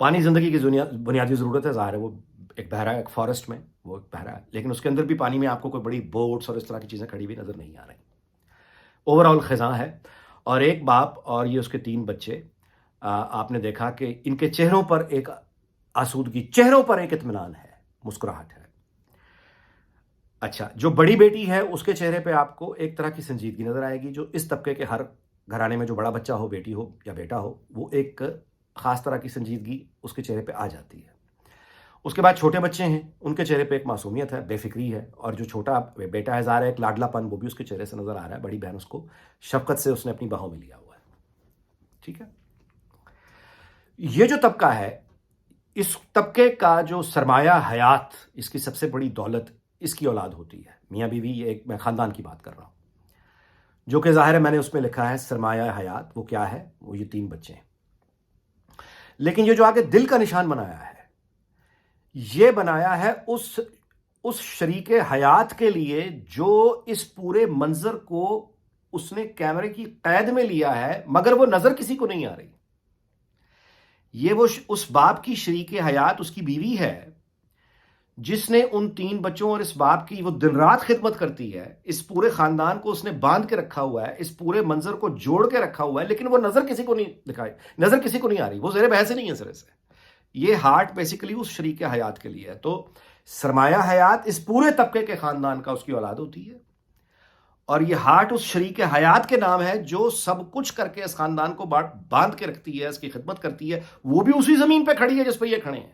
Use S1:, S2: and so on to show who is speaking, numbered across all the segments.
S1: پانی زندگی کی بنیادی ضرورت ہے، ظاہر ہے وہ ایک بہرا ہے، ایک فارسٹ میں وہ ایک بہرا ہے، لیکن اس کے اندر بھی پانی میں آپ کو کوئی بڑی بوٹس اور اس طرح کی چیزیں کھڑی ہوئی نظر نہیں آ رہی. اوور آل خزاں ہے. اور ایک باپ اور یہ اس کے 3 بچے، آپ نے دیکھا کہ ان کے چہروں پر ایک آسودگی، چہروں پر ایک اطمینان ہے، مسکراہٹ ہے. اچھا، جو بڑی بیٹی ہے اس کے چہرے پہ آپ کو ایک طرح کی سنجیدگی نظر آئے گی، جو اس طبقے کے ہر گھرانے میں جو بڑا بچہ ہو، بیٹی ہو یا بیٹا ہو، وہ ایک خاص طرح کی سنجیدگی اس کے چہرے پہ آ جاتی ہے. اس کے بعد چھوٹے بچے ہیں، ان کے چہرے پہ ایک معصومیت ہے، بے فکری ہے. اور جو چھوٹا بیٹا ہے، ظاہر ہے ایک لاڈلا پن وہ بھی اس کے چہرے سے نظر آ رہا ہے. بڑی بہن اس کو شفقت سے اس نے اپنی باہوں میں لیا ہوا ہے. ٹھیک ہے. یہ جو طبقہ ہے، اس طبقے کا جو سرمایہ حیات، اس کی سب سے بڑی دولت اس کی اولاد ہوتی ہے. میاں بیوی، یہ ایک میں خاندان کی بات کر رہا ہوں، جو کہ ظاہر ہے میں نے اس میں لکھا ہے سرمایہ حیات وہ کیا ہے، وہ یہ 3 بچے ہیں. لیکن یہ جو آگے دل کا نشان بنایا ہے، یہ بنایا ہے اس شریک حیات کے لیے جو اس پورے منظر کو اس نے کیمرے کی قید میں لیا ہے، مگر وہ نظر کسی کو نہیں آ رہی. یہ وہ اس باپ کی شریک حیات، اس کی بیوی ہے، جس نے ان 3 بچوں اور اس باپ کی وہ دن رات خدمت کرتی ہے. اس پورے خاندان کو اس نے باندھ کے رکھا ہوا ہے، اس پورے منظر کو جوڑ کے رکھا ہوا ہے، لیکن وہ نظر کسی کو نہیں دکھائے، نظر کسی کو نہیں آ رہی، وہ زیر بحث نہیں ہے سرے سے. یہ ہارٹ بیسیکلی اس شریک حیات کے لیے ہے. تو سرمایہ حیات اس پورے طبقے کے خاندان کا اس کی اولاد ہوتی ہے، اور یہ ہارٹ اس شریک حیات کے نام ہے جو سب کچھ کر کے اس خاندان کو باندھ کے رکھتی ہے، اس کی خدمت کرتی ہے. وہ بھی اسی زمین پہ کھڑی ہے جس پہ یہ کھڑے ہیں.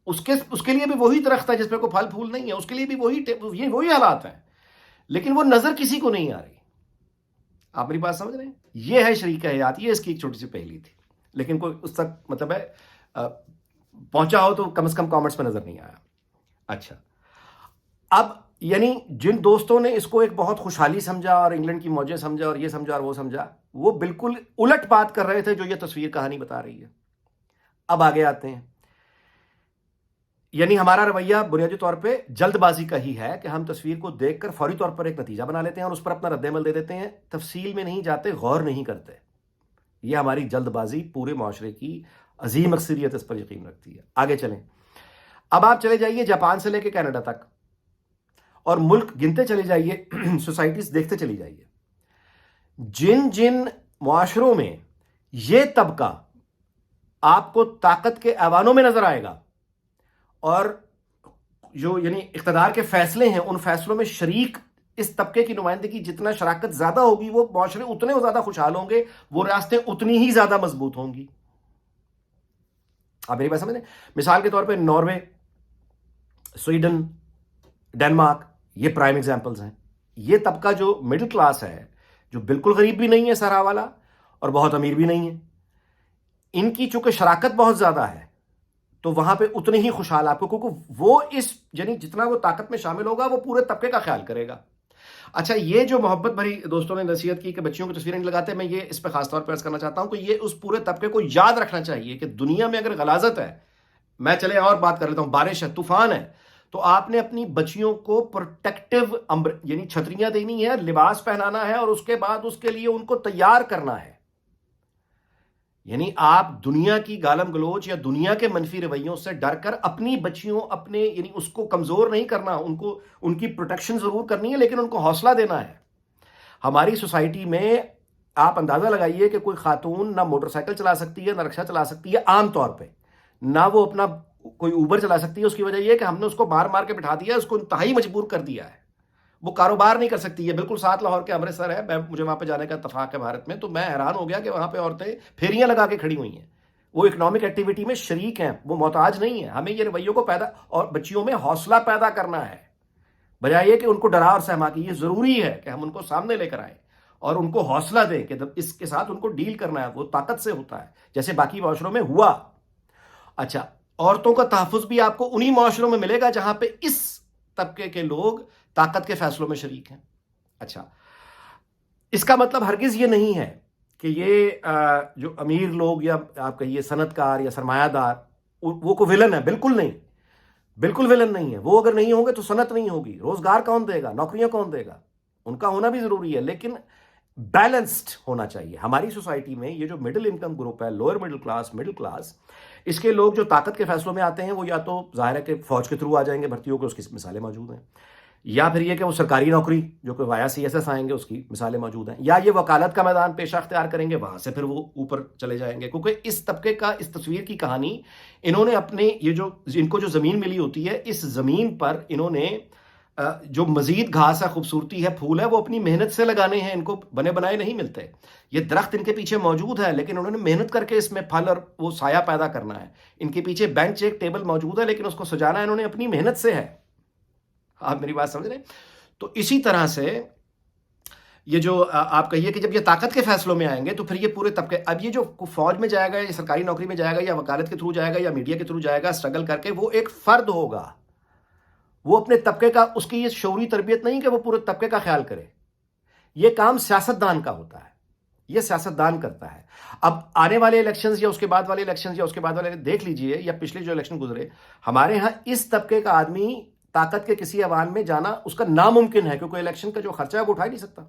S1: اس کے لیے بھی وہی درخت ہے جس پہ کوئی پھل پھول نہیں ہے، اس کے لیے بھی وہی حالات ہیں، لیکن وہ نظر کسی کو نہیں آ رہی. آپ میری بات سمجھ رہے ہیں؟ یہ ہے شریک حیات. یہ اس کی ایک چھوٹی سی پہلی تھی، لیکن کوئی اس تک مطلب ہے پہنچا ہو تو کم از کم کامنٹس میں نظر نہیں آیا. اچھا، اب یعنی جن دوستوں نے اس کو ایک بہت خوشحالی سمجھا اور انگلینڈ کی موجیں سمجھا اور یہ سمجھا اور وہ سمجھا، وہ بالکل الٹ بات کر رہے تھے جو یہ تصویر کہانی بتا رہی ہے. اب آگے آتے ہیں. یعنی ہمارا رویہ بنیادی طور پہ جلد بازی کا ہی ہے کہ ہم تصویر کو دیکھ کر فوری طور پر ایک نتیجہ بنا لیتے ہیں اور اس پر اپنا رد عمل دے دیتے ہیں، تفصیل میں نہیں جاتے، غور نہیں کرتے. یہ ہماری جلد بازی پورے معاشرے کی عظیم اکثریت اس پر یقین رکھتی ہے. آگے چلیں. اب آپ چلے جائیے جاپان سے لے کے کینیڈا تک، اور ملک گنتے چلے جائیے، سوسائٹیز دیکھتے چلی جائیے. جن جن معاشروں میں یہ طبقہ آپ کو طاقت کے ایوانوں میں نظر آئے گا اور جو یعنی اقتدار کے فیصلے ہیں، ان فیصلوں میں شریک اس طبقے کی نمائندگی جتنا شراکت زیادہ ہوگی، وہ معاشرے اتنے زیادہ خوشحال ہوں گے، وہ ریاستیں اتنی ہی زیادہ مضبوط ہوں گی. آپ میری بات سمجھیں؟ مثال کے طور پہ ناروے، سویڈن، ڈنمارک، یہ پرائم ایگزامپلز ہیں. یہ طبقہ جو مڈل کلاس ہے، جو بالکل غریب بھی نہیں ہے سارا والا اور بہت امیر بھی نہیں ہے، ان کی چونکہ شراکت بہت زیادہ ہے تو وہاں پہ اتنے ہی خوشحال آپ کو، کیونکہ وہ اس یعنی جتنا وہ طاقت میں شامل ہوگا وہ پورے طبقے کا خیال کرے گا. اچھا، یہ جو محبت بھری دوستوں نے نصیحت کی کہ بچیوں کی تصویریں نہیں لگاتے، میں یہ اس پہ خاص طور پر عرض کرنا چاہتا ہوں کہ یہ اس پورے طبقے کو یاد رکھنا چاہیے کہ دنیا میں اگر غلاظت ہے، میں چلے اور بات کر لیتا ہوں، بارش ہے، طوفان ہے، تو آپ نے اپنی بچیوں کو پروٹیکٹیو یعنی چھتریاں دینی ہے، لباس پہنانا ہے، اور اس کے بعد اس کے لیے ان کو تیار کرنا ہے. یعنی آپ دنیا کی گالم گلوچ یا دنیا کے منفی رویوں سے ڈر کر اپنی بچیوں یعنی اس کو کمزور نہیں کرنا، ان کی پروٹیکشن ضرور کرنی ہے، لیکن ان کو حوصلہ دینا ہے. ہماری سوسائٹی میں آپ اندازہ لگائیے کہ کوئی خاتون نہ موٹر سائیکل چلا سکتی ہے، نہ رکشہ چلا سکتی ہے عام طور پہ، نہ وہ اپنا کوئی اوبر چلا سکتی ہے. اس کی وجہ یہ کہ ہم نے اس کو مار کے بٹھا دیا ہے، اس کو انتہائی مجبور کر دیا ہے. وہ کاروبار نہیں کر سکتی ہے. بالکل ساتھ لاہور کے امرتسر ہے، مجھے وہاں پہ جانے کا اتفاق ہے بھارت میں، تو میں حیران ہو گیا کہ وہاں پہ عورتیں پھیریاں لگا کے کھڑی ہوئی ہیں. وہ اکنامک ایکٹیویٹی میں شریک ہیں، وہ محتاج نہیں ہیں. ہمیں یہ رویوں کو اور بچیوں میں حوصلہ پیدا کرنا ہے، بجائے یہ کہ ان کو ڈرا اور سہما کے. یہ ضروری ہے کہ ہم ان کو سامنے لے کر آئیں اور ان کو حوصلہ دیں کہ اس کے ساتھ ان کو ڈیل کرنا ہے. وہ طاقت سے ہوتا ہے جیسے باقی معاشروں میں ہوا. اچھا، عورتوں کا تحفظ بھی آپ کو انہی معاشروں میں ملے گا جہاں پہ اس طبقے کے لوگ طاقت کے فیصلوں میں شریک ہیں. اچھا، اس کا مطلب ہرگز یہ نہیں ہے کہ یہ جو امیر لوگ یا آپ کہیے صنعت کار یا سرمایہ دار وہ کوئی ولن ہے. بالکل نہیں، بالکل ولن نہیں ہے. وہ اگر نہیں ہوں گے تو صنعت نہیں ہوگی، روزگار کون دے گا، نوکریاں کون دے گا. ان کا ہونا بھی ضروری ہے، لیکن بیلنسڈ ہونا چاہیے. ہماری سوسائٹی میں یہ جو مڈل انکم گروپ ہے، لوئر مڈل کلاس، اس کے لوگ جو طاقت کے فیصلوں میں آتے ہیں وہ یا تو ظاہر ہے کہ فوج کے تھرو آ جائیں گے بھرتی ہو کے، اس کی مثالیں موجود ہیں، یا پھر یہ کہ وہ سرکاری نوکری جو کہ وایا سی ایس ایس آئیں گے، اس کی مثالیں موجود ہیں، یا یہ وکالت کا میدان پیشہ اختیار کریں گے، وہاں سے پھر وہ اوپر چلے جائیں گے، کیونکہ اس طبقے کا، اس تصویر کی کہانی انہوں نے اپنے یہ جو ان کو جو زمین ملی ہوتی ہے، اس زمین پر انہوں نے جو مزید گھاس ہے، خوبصورتی ہے، پھول ہے، وہ اپنی محنت سے لگانے ہیں، ان کو بنے بنائے نہیں ملتے. یہ درخت ان کے پیچھے موجود ہے لیکن انہوں نے محنت کر کے اس میں پھل اور وہ سایہ پیدا کرنا ہے. ان کے پیچھے بینچ ایک ٹیبل موجود ہے لیکن اس کو سجانا انہوں نے اپنی محنت سے ہے. آپ میری بات سمجھ رہے ہیں؟ تو اسی طرح سے یہ جو آپ کہیے کہ جب یہ طاقت کے فیصلوں میں آئیں گے تو پھر یہ پورے طبقے، اب یہ جو فوج میں جائے گا یا سرکاری نوکری میں جائے گا یا وکالت کے تھرو جائے گا یا میڈیا کے تھرو جائے گا اسٹرگل کر کے، وہ ایک فرد ہوگا، وہ اپنے طبقے کا، اس کی یہ شعوری تربیت نہیں کہ وہ پورے طبقے کا خیال کرے. یہ کام سیاستدان کا ہوتا ہے، یہ سیاستدان کرتا ہے. اب آنے والے الیکشنز یا اس کے بعد والے الیکشنز یا اس کے بعد والے دیکھ لیجئے، یا پچھلے جو الیکشن گزرے، ہمارے ہاں اس طبقے کا آدمی طاقت کے کسی ایوان میں جانا اس کا ناممکن ہے، کیونکہ الیکشن کا جو خرچہ ہے وہ اٹھا ہی نہیں سکتا.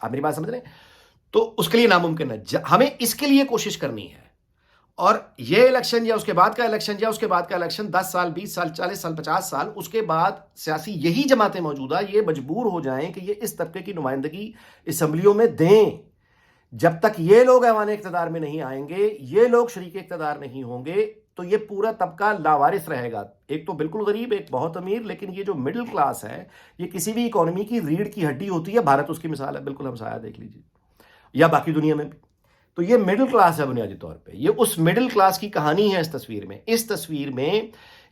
S1: آپ میری بات سمجھ رہے ہیں؟ تو اس کے لیے ناممکن ہے. ہمیں اس کے لیے کوشش کرنی ہے، اور یہ الیکشن یا اس کے بعد کا الیکشن یا اس کے بعد کا الیکشن 10 سال 20 سال 40 سال 50 سال اس کے بعد سیاسی یہی جماعتیں موجودہ یہ مجبور ہو جائیں کہ یہ اس طبقے کی نمائندگی اسمبلیوں میں دیں. جب تک یہ لوگ ایوان اقتدار میں نہیں آئیں گے، یہ لوگ شریک اقتدار نہیں ہوں گے، تو یہ پورا طبقہ لاوارث رہے گا. ایک تو بالکل غریب، ایک بہت امیر، لیکن یہ جو مڈل کلاس ہے یہ کسی بھی اکانومی کی ریڑھ کی ہڈی ہوتی ہے. بھارت اس کی مثال ہے، بالکل ہمسایہ دیکھ لیجیے، یا باقی دنیا میں بھی. تو یہ مڈل کلاس ہے بنیادی طور پہ. یہ اس مڈل کلاس کی کہانی ہے اس تصویر میں. اس تصویر میں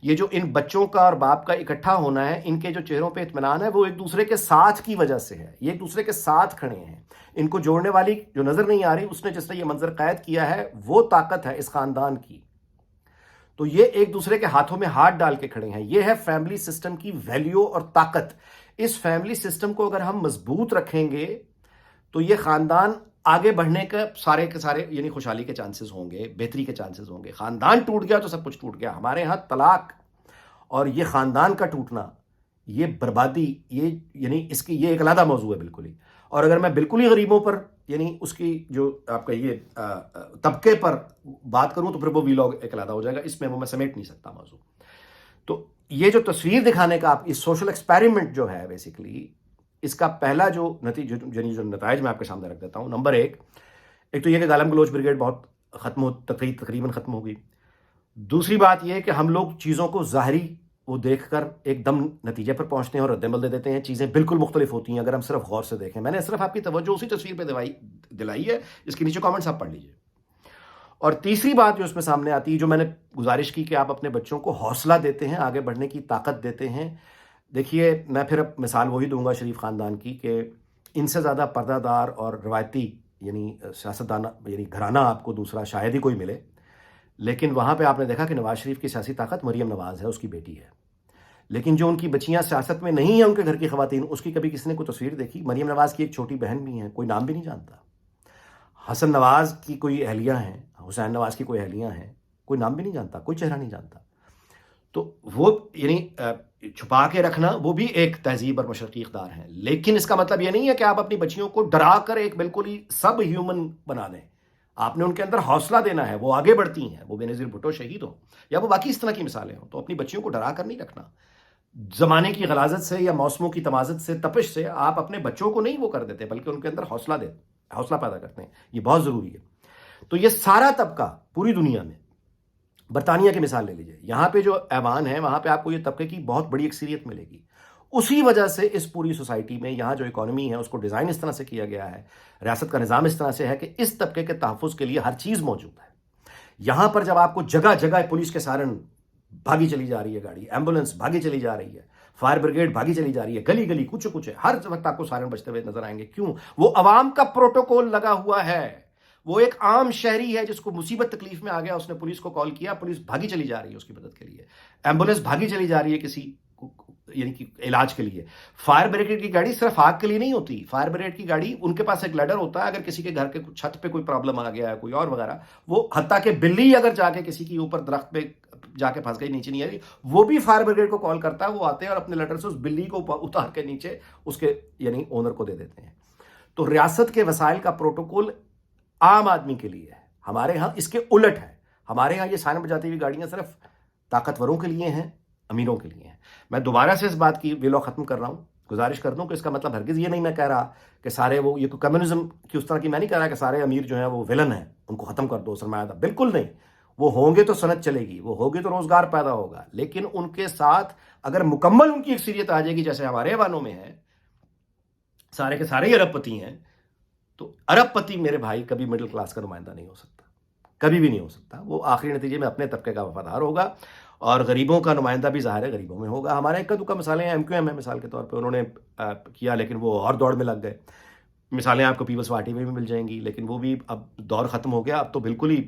S1: یہ جو ان بچوں کا اور باپ کا اکٹھا ہونا ہے، ان کے جو چہروں پہ اطمینان ہے، وہ ایک دوسرے کے ساتھ کی وجہ سے ہے. یہ ایک دوسرے کے ساتھ کھڑے ہیں. ان کو جوڑنے والی جو نظر نہیں آ رہی، اس نے جس نے یہ منظر قید کیا ہے، وہ طاقت ہے اس خاندان کی. تو یہ ایک دوسرے کے ہاتھوں میں ہاتھ ڈال کے کھڑے ہیں. یہ ہے فیملی سسٹم کی ویلیو اور طاقت. اس فیملی سسٹم کو اگر ہم مضبوط رکھیں گے تو یہ خاندان آگے بڑھنے کا سارے کے سارے یعنی خوشحالی کے چانسز ہوں گے، بہتری کے چانسز ہوں گے. خاندان ٹوٹ گیا تو سب کچھ ٹوٹ گیا. ہمارے ہاں طلاق اور یہ خاندان کا ٹوٹنا، یہ بربادی، یہ یعنی اس کی یہ ایک علیحدہ موضوع ہے بالکل ہی. اور اگر میں بالکل ہی غریبوں پر یعنی اس کی جو آپ کا یہ طبقے پر بات کروں تو پھر وہ ویلاگ ایک علیحدہ ہو جائے گا. اس میں وہ میں سمیٹ نہیں سکتا موضوع. تو یہ جو تصویر دکھانے کا آپ اس سوشل ایکسپیریمنٹ جو ہے بیسیکلی، اس کا پہلا جو نتیجہ یعنی جو نتائج میں آپ کے سامنے رکھ دیتا ہوں. نمبر ایک تو یہ کہ گالم گلوچ بریگیڈ بہت تقریباً ختم ہو گئی. دوسری بات یہ کہ ہم لوگ چیزوں کو ظاہری وہ دیکھ کر ایک دم نتیجے پر پہنچتے ہیں اور رد عمل دے دیتے ہیں. چیزیں بالکل مختلف ہوتی ہیں اگر ہم صرف غور سے دیکھیں. میں نے صرف آپ کی توجہ اسی تصویر پہ دلائی ہے، اس کے نیچے کامنٹس آپ پڑھ لیجئے. اور تیسری بات جو اس میں سامنے آتی ہے، جو میں نے گزارش کی کہ آپ اپنے بچوں کو حوصلہ دیتے ہیں، آگے بڑھنے کی طاقت دیتے ہیں. دیکھیے میں پھر اب مثال وہی دوں گا شریف خاندان کی کہ ان سے زیادہ پردہ دار اور روایتی یعنی سیاستدان یعنی گھرانہ آپ کو دوسرا شاید ہی کوئی ملے. لیکن وہاں پہ آپ نے دیکھا کہ نواز شریف کی سیاسی طاقت مریم نواز ہے، اس کی بیٹی ہے. لیکن جو ان کی بچیاں سیاست میں نہیں ہیں، ان کے گھر کی خواتین، اس کی کبھی کسی نے کوئی تصویر دیکھی؟ مریم نواز کی ایک چھوٹی بہن بھی ہے، کوئی نام بھی نہیں جانتا. حسن نواز کی کوئی اہلیہ ہیں، حسین نواز کی کوئی اہلیہ ہیں، کوئی نام بھی نہیں جانتا، کوئی چہرہ نہیں جانتا. تو وہ یعنی چھپا کے رکھنا وہ بھی ایک تہذیب اور مشرقی اقدار ہے. لیکن اس کا مطلب یہ نہیں ہے کہ آپ اپنی بچیوں کو ڈرا کر ایک بالکل ہی سب ہیومن بنا دیں. آپ نے ان کے اندر حوصلہ دینا ہے، وہ آگے بڑھتی ہیں، وہ بے نظیر بھٹو شہید ہوں یا وہ باقی اس طرح کی مثالیں ہوں. تو اپنی بچیوں کو ڈرا کر نہیں رکھنا. زمانے کی غلاظت سے یا موسموں کی تمازت سے، تپش سے آپ اپنے بچوں کو نہیں وہ کر دیتے، بلکہ ان کے اندر حوصلہ پیدا کرتے ہیں. یہ بہت ضروری ہے. تو یہ سارا طبقہ پوری دنیا میں، برطانیہ کی مثال لے لیجئے، یہاں پہ جو ایوان ہے وہاں پہ آپ کو یہ طبقے کی بہت بڑی اکثریت ملے گی. اسی وجہ سے اس پوری سوسائٹی میں یہاں جو اکانومی ہے اس کو ڈیزائن اس طرح سے کیا گیا ہے، ریاست کا نظام اس طرح سے ہے کہ اس طبقے کے تحفظ کے لیے ہر چیز موجود ہے. یہاں پر جب آپ کو جگہ جگہ پولیس کے سائرن بھاگی چلی جا رہی ہے، گاڑی ایمبولینس بھاگی چلی جا رہی ہے، فائر بریگیڈ بھاگی چلی جا رہی ہے، گلی گلی کچھ ہر وقت آپ کو سائرن بجتے ہوئے نظر آئیں گے. کیوں؟ وہ عوام کا پروٹوکول لگا ہوا ہے. وہ ایک عام شہری ہے جس کو مصیبت تکلیف میں آ گیا، اس نے پولیس کو کال کیا، پولیس بھاگی چلی جا رہی ہے اس کی مدد کے لیے، ایمبولینس بھاگی چلی جا رہی ہے کسی یعنی کہ علاج کے لیے. فائر بریگیڈ کی گاڑی صرف آگ کے لیے نہیں ہوتی. فائر بریگیڈ کی گاڑی ان کے پاس ایک لیڈر ہوتا ہے، اگر کسی کے گھر کے چھت پہ کوئی پرابلم آ گیا ہے، کوئی اور وغیرہ، وہ حتیٰ کہ بلی اگر جا کے کسی کی اوپر درخت پہ جا کے پھنس گئی، نیچے نہیں آ رہی، وہ بھی فائر بریگیڈ کو کال کرتا ہے. وہ آتے ہیں اور اپنے لیڈر سے اس بلی کو اتار کے نیچے اس کے یعنی اونر کو دے دیتے ہیں. تو ریاست کے وسائل کا پروٹوکول عام آدمی کے لیے ہے. ہمارے ہاں اس کے الٹ ہے. ہمارے ہاں یہ سائرن بجاتی ہوئی گاڑیاں صرف طاقتوروں کے لیے ہیں، امیروں کے لیے ہیں۔ میں دوبارہ سے اس بات کی ویلو ختم کر رہا ہوں، گزارش کر دوں کہ اس کا مطلب ہرگز یہ نہیں میں کہہ رہا کہ سارے وہ یہ کمیونزم کی اس طرح کی میں نہیں کہہ رہا کہ سارے امیر جو ہیں وہ ویلن ہیں، ان کو ختم کر دو سرمایہ دار، بالکل نہیں۔ وہ ہوں گے تو صنعت چلے گی، وہ ہوگی تو روزگار پیدا ہوگا، لیکن ان کے ساتھ اگر مکمل ان کی اکثریت آ جائے گی جیسے ہمارے ایوانوں میں ہے، سارے کے سارے ارب پتی ہیں، تو ارب پتی میرے بھائی کبھی مڈل کلاس کا نمائندہ نہیں ہو سکتا، کبھی بھی نہیں ہو سکتا۔ وہ آخری نتیجے میں اپنے طبقے کا وفادار ہوگا، اور غریبوں کا نمائندہ بھی ظاہر ہے غریبوں میں ہوگا۔ ہمارے ایک دو کا مثالیں ہیں، ایم کیو ایم ہے مثال کے طور پہ، انہوں نے کیا لیکن وہ اور دوڑ میں لگ گئے۔ مثالیں آپ کو پیپلز پارٹی میں بھی مل جائیں گی، لیکن وہ بھی اب دور ختم ہو گیا، اب تو بالکل ہی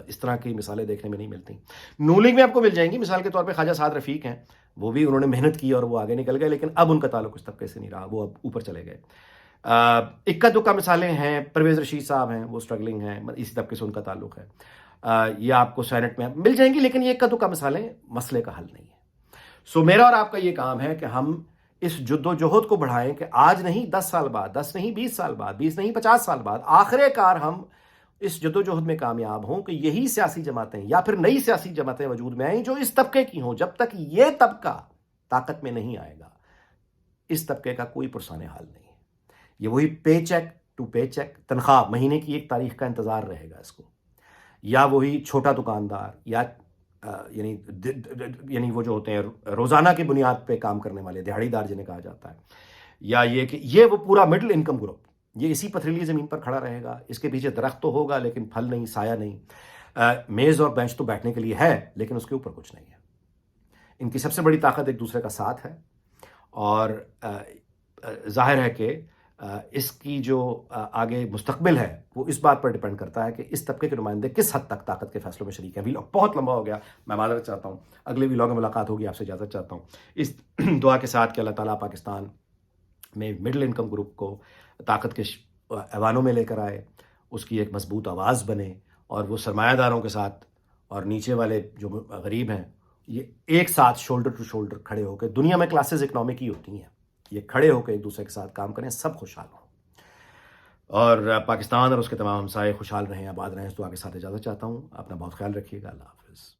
S1: اس طرح کی مثالیں دیکھنے میں نہیں ملتی۔ نون لیگ میں آپ کو مل جائیں گی، مثال کے طور پہ خواجہ سعد رفیق ہیں، وہ بھی انہوں نے محنت کی اور وہ آگے نکل گئے، لیکن اب ان کا تعلق اس طبقے سے نہیں رہا، وہ اب اوپر چلے گئے۔ اکا دکا مثالیں ہیں، پرویز رشید صاحب ہیں، وہ اسٹرگلنگ ہیں، اسی طبقے سے ان کا تعلق ہے۔ یہ آپ کو سینٹ میں مل جائیں گی، لیکن یہ اکا دکا مثالیں مسئلے کا حل نہیں ہے۔ سو میرا اور آپ کا یہ کام ہے کہ ہم اس جد و جہد کو بڑھائیں کہ آج نہیں 10 سال بعد، 10 نہیں 20 سال بعد، 20 نہیں 50 سال بعد، آخر کار ہم اس جد و جہد میں کامیاب ہوں کہ یہی سیاسی جماعتیں یا پھر نئی سیاسی جماعتیں وجود میں آئیں جو اس طبقے کی ہوں۔ جب تک یہ طبقہ طاقت میں نہیں آئے گا، اس طبقے کا کوئی پرسان حال نہیں ہے۔ یہ وہی پے چیک ٹو پے چیک، تنخواہ مہینے کی ایک تاریخ کا انتظار رہے گا اس کو، یا وہی چھوٹا دکاندار، یا یعنی وہ جو ہوتے ہیں روزانہ کی بنیاد پہ کام کرنے والے دیہڑی دار جنہیں کہا جاتا ہے، یا یہ کہ یہ وہ پورا مڈل انکم گروپ، یہ اسی پتھریلی زمین پر کھڑا رہے گا۔ اس کے پیچھے درخت تو ہوگا لیکن پھل نہیں، سایہ نہیں، میز اور بینچ تو بیٹھنے کے لیے ہے لیکن اس کے اوپر کچھ نہیں ہے۔ ان کی سب سے بڑی طاقت ایک دوسرے کا ساتھ ہے، اور ظاہر ہے کہ اس کی جو آگے مستقبل ہے وہ اس بات پر ڈیپینڈ کرتا ہے کہ اس طبقے کے نمائندے کس حد تک طاقت کے فیصلوں میں شریک ہیں۔ ویلاگ بہت لمبا ہو گیا، میں معذرت چاہتا ہوں، اگلے ویلاگ میں ملاقات ہوگی، آپ سے اجازت چاہتا ہوں اس دعا کے ساتھ کہ اللہ تعالیٰ پاکستان میں مڈل انکم گروپ کو طاقت کے ایوانوں میں لے کر آئے، اس کی ایک مضبوط آواز بنے، اور وہ سرمایہ داروں کے ساتھ اور نیچے والے جو غریب ہیں یہ ایک ساتھ شولڈر ٹو شولڈر کھڑے ہو کے، دنیا میں کلاسز اکنامک ہی ہوتی ہیں، یہ کھڑے ہو کے ایک دوسرے کے ساتھ کام کریں، سب خوشحال ہوں، اور پاکستان اور اس کے تمام ہمسائے خوشحال رہیں، آباد رہیں۔ اس دعا کے ساتھ اجازت چاہتا ہوں، اپنا بہت خیال رکھیے گا، اللہ حافظ۔